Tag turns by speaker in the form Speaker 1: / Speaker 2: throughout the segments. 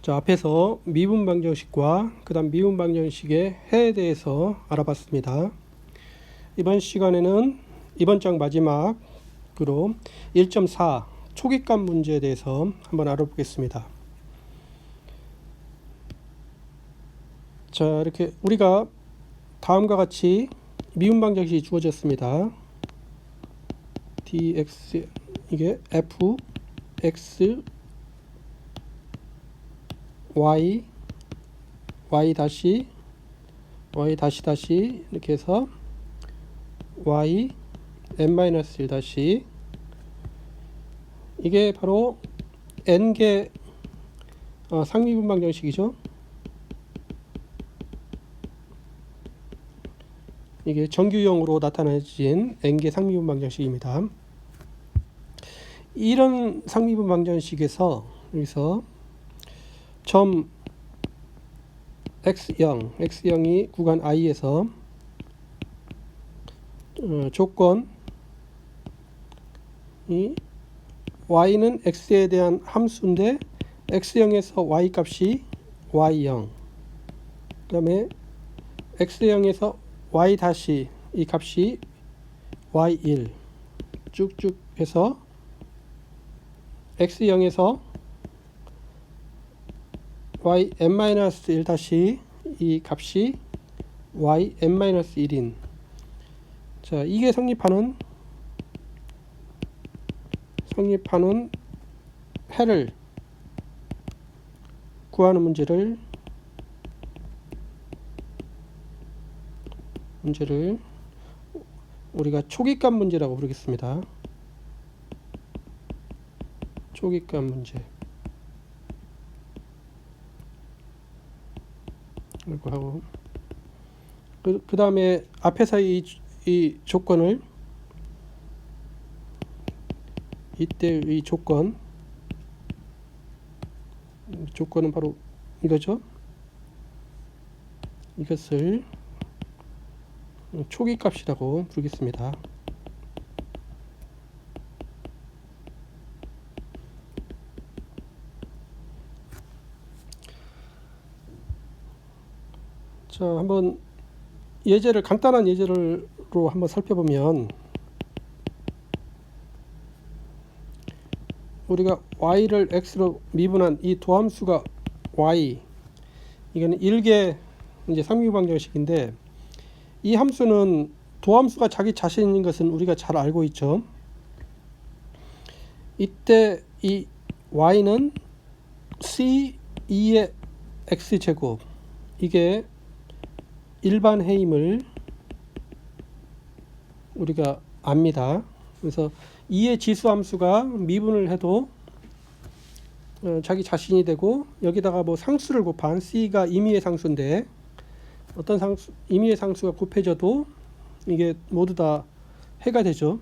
Speaker 1: 자, 앞에서 미분 방정식과 그 다음 미분 방정식의 해에 대해서 알아봤습니다. 이번 시간에는 이번 장 마지막으로 1.4 초기값 문제에 대해서 한번 알아보겠습니다. 자, 이렇게 우리가 다음과 같이 미분 방정식이 주어졌습니다. dx 이게 f x y 다시 이렇게 해서 y n-1 다시 이게 바로 n개 상미분 방정식이죠. 이게 정규형으로 나타내진 n개 상미분 방정식입니다. 이런 상미분 방정식에서 여기서 점 x0이 구간 i에서 조건이 y는 x에 대한 함수인데 x0에서 y 값이 y0, 그 다음에 x0에서 y 다시 이 값이 y1 쭉쭉 해서 x0에서 y n-1 다시 이 값이 y n-1인 자, 이게 성립하는 해를 구하는 문제를 우리가 초기값 문제라고 부르겠습니다. 초기값 문제. 이렇게 하고 그 다음에 앞에서 이 조건을 이때 이 조건은 바로 이거죠. 이것을 초기값이라고 부르겠습니다. 자, 한번 간단한 예제로 한번 살펴보면 우리가 y를 x로 미분한 이 도함수가 y, 이거는 1개 이제 상미분 방정식인데 이 함수는 도함수가 자기 자신인 것은 우리가 잘 알고 있죠. 이때 이 y는 c2의 x제곱, 이게 일반 해임을 우리가 압니다. 그래서 2의 지수함수가 미분을 해도 자기 자신이 되고 여기다가 뭐 상수를 곱한 c가 임의의 상수인데 어떤 임의의 상수가 곱해져도 이게 모두 다 해가 되죠.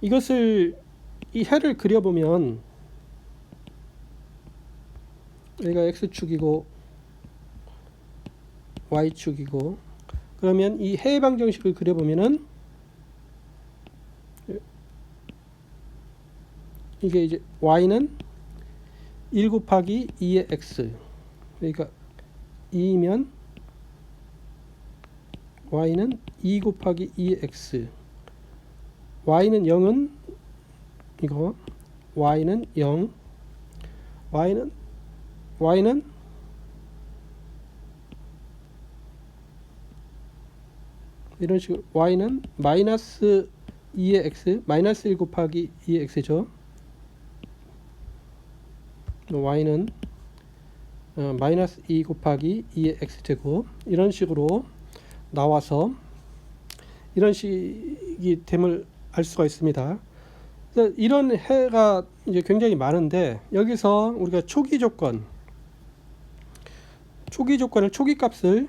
Speaker 1: 이것을 이 해를 그려보면 여기가 x축이고 y축이고 그러면 이 해 방정식을 그려보면은 이게 이제 y는 1 곱하기 2의 x, 그러니까 2이면 y는 2 곱하기 2의 x, y는 0은 이거 y는 0, y는 이런 식으로 y는 마이너스 2의 x, 마이너스 1 곱하기 2의 x죠. y는 마이너스 2 곱하기 2의 x제곱, 이런 식으로 나와서 이런 식이 됨을 알 수가 있습니다. 그래서 이런 해가 이제 굉장히 많은데 여기서 우리가 초기조건을 초기값을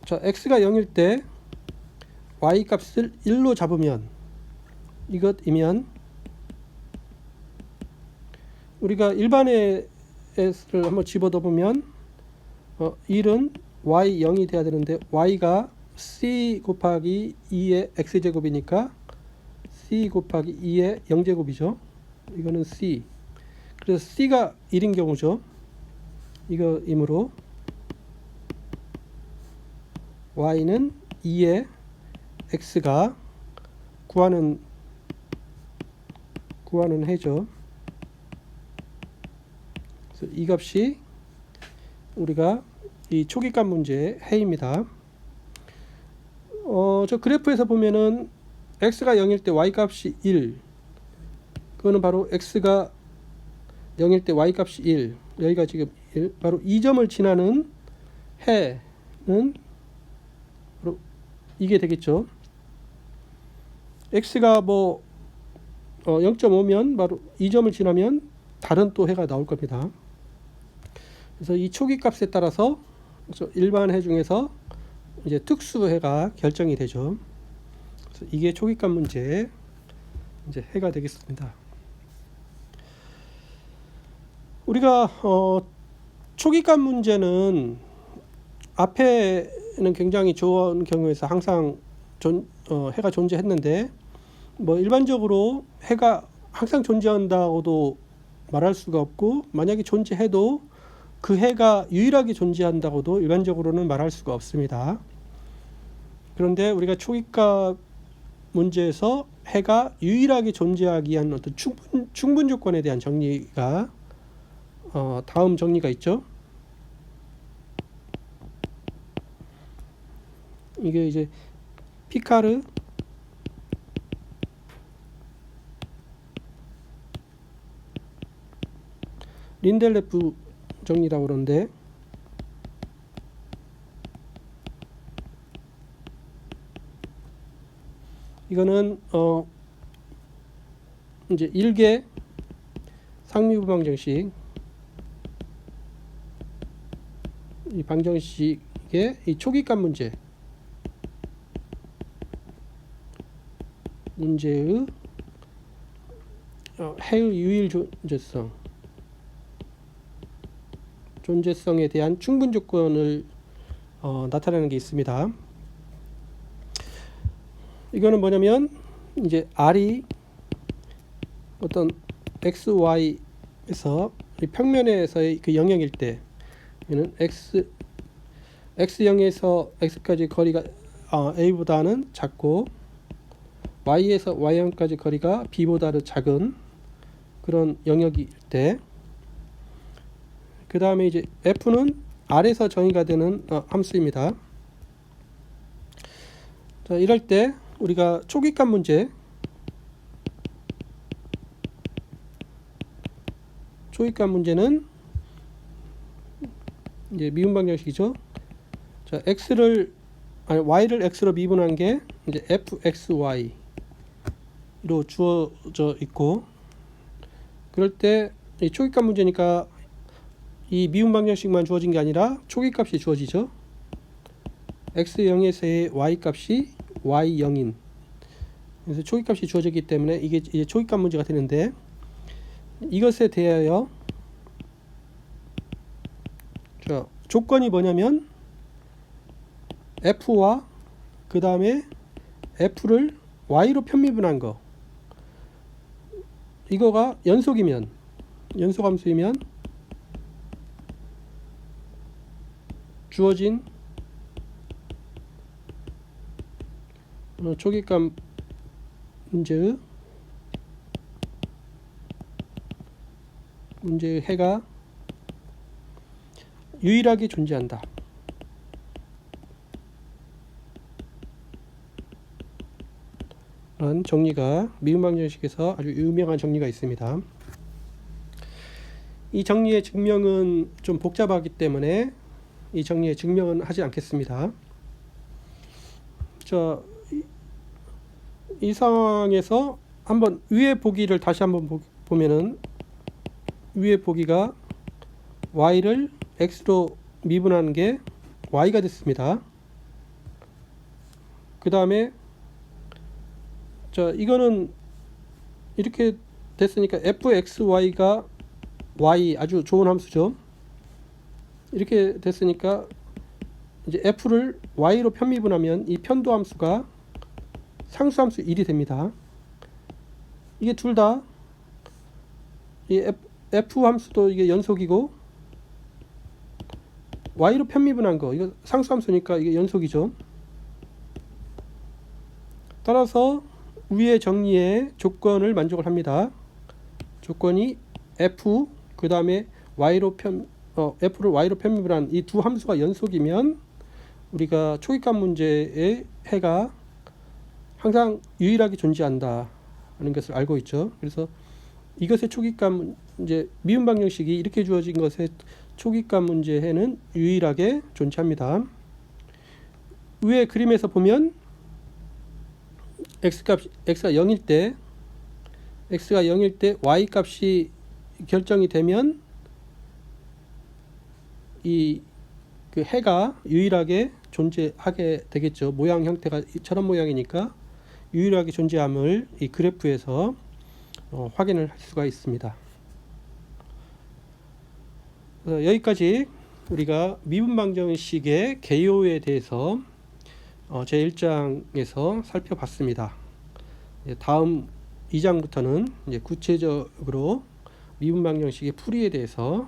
Speaker 1: 자, x가 0일 때 y 값을 1로 잡으면 이것이면 우리가 일반의 s를 한번 집어넣어 보면 1은 y 0이 돼야 되는데 y가 c 곱하기 2의 x제곱이니까 c 곱하기 2의 0제곱이죠. 이거는 c. 그래서 c가 1인 경우죠. 이거이므로 y는 2의 x가 구하는 해죠. 그래서 이 값이 우리가 이 초기값 문제의 해입니다. 저 그래프에서 보면은 x가 0일 때 y 값이 1. 그거는 바로 x가 0일 때 y 값이 1. 여기가 지금 1. 바로 이 점을 지나는 해는 바로 이게 되겠죠. x가 뭐 0.5면 바로 이 점을 지나면 다른 또 해가 나올 겁니다. 그래서 이 초기 값에 따라서 일반 해 중에서 이제 특수 해가 결정이 되죠. 그래서 이게 초기 값 문제의 이제 해가 되겠습니다. 우리가 초기 값 문제는 앞에는 굉장히 좋은 경우에서 항상 해가 존재했는데 뭐 일반적으로 해가 항상 존재한다고도 말할 수가 없고 만약에 존재해도 그 해가 유일하게 존재한다고도 일반적으로는 말할 수가 없습니다. 그런데 우리가 초기값 문제에서 해가 유일하게 존재하기 위한 어떤 충분 조건에 대한 정리가 다음 정리가 있죠. 이게 이제 피카르 린델레프 정리라고 그러는데 이거는 이제 1개 상미분 방정식 이 방정식의 이 초기값 문제의 해의 유일 존재성에 대한 충분 조건을 나타내는 게 있습니다. 이거는 뭐냐면 이제 R이 어떤 XY에서 평면에서의 그 영역일 때 얘는 X0에서 X까지 거리가 A보다는 작고 Y에서 Y0까지 거리가 B보다는 작은 그런 영역일 때 그 다음에 이제 F는 R에서 정의가 되는 함수입니다. 자, 이럴 때 우리가 초기값 문제는 이제 미분 방정식이죠. 자, y를 x로 미분한 게 이제 fxy로 주어져 있고 그럴 때 이 초기값 문제니까 이 미분 방정식만 주어진 게 아니라 초기값이 주어지죠. x0에서의 y값이 y0인 그래서 초기값이 주어졌기 때문에 이게 이제 초기값 문제가 되는데 이것에 대하여 자, 조건이 뭐냐면 f와 그 다음에 f를 y로 편미분한 거 이거가 연속함수이면 주어진 초기값 문제의 해가 유일하게 존재한다. 라는 정리가 미분 방정식에서 아주 유명한 정리가 있습니다. 이 정리의 증명은 좀 복잡하기 때문에 이 정리의 증명은 하지 않겠습니다. 자, 이 상황에서 한번 위의 보기를 다시 한번 보면은 위의 보기가 y를 x로 미분하는 게 y가 됐습니다. 그 다음에 자, 이거는 이렇게 됐으니까 fxy가 y 아주 좋은 함수죠. 이렇게 됐으니까 이제 f를 y로 편미분하면 이 편도 함수가 상수함수 1이 됩니다. 이게 둘 다 이 F 함수도 이게 연속이고 Y로 편미분한 거 이거 상수함수니까 이게 연속이죠. 따라서 위의 정리의 조건을 만족을 합니다. 조건이 F 그 다음에 F를 Y로 편미분한 이 두 함수가 연속이면 우리가 초기값 문제의 해가 항상 유일하게 존재한다 하는 것을 알고 있죠. 그래서 이것의 초기값 이제 미분 방정식이 이렇게 주어진 것의 초기값 문제해는 유일하게 존재합니다. 위에 그림에서 보면 x가 0일 때 y 값이 결정이 되면 이 그 해가 유일하게 존재하게 되겠죠. 모양 형태가 저런 모양이니까 유일하게 존재함을 이 그래프에서 확인을 할 수가 있습니다. 여기까지 우리가 미분 방정식의 개요에 대해서 제1장에서 살펴봤습니다. 다음 2장부터는 이제 구체적으로 미분 방정식의 풀이에 대해서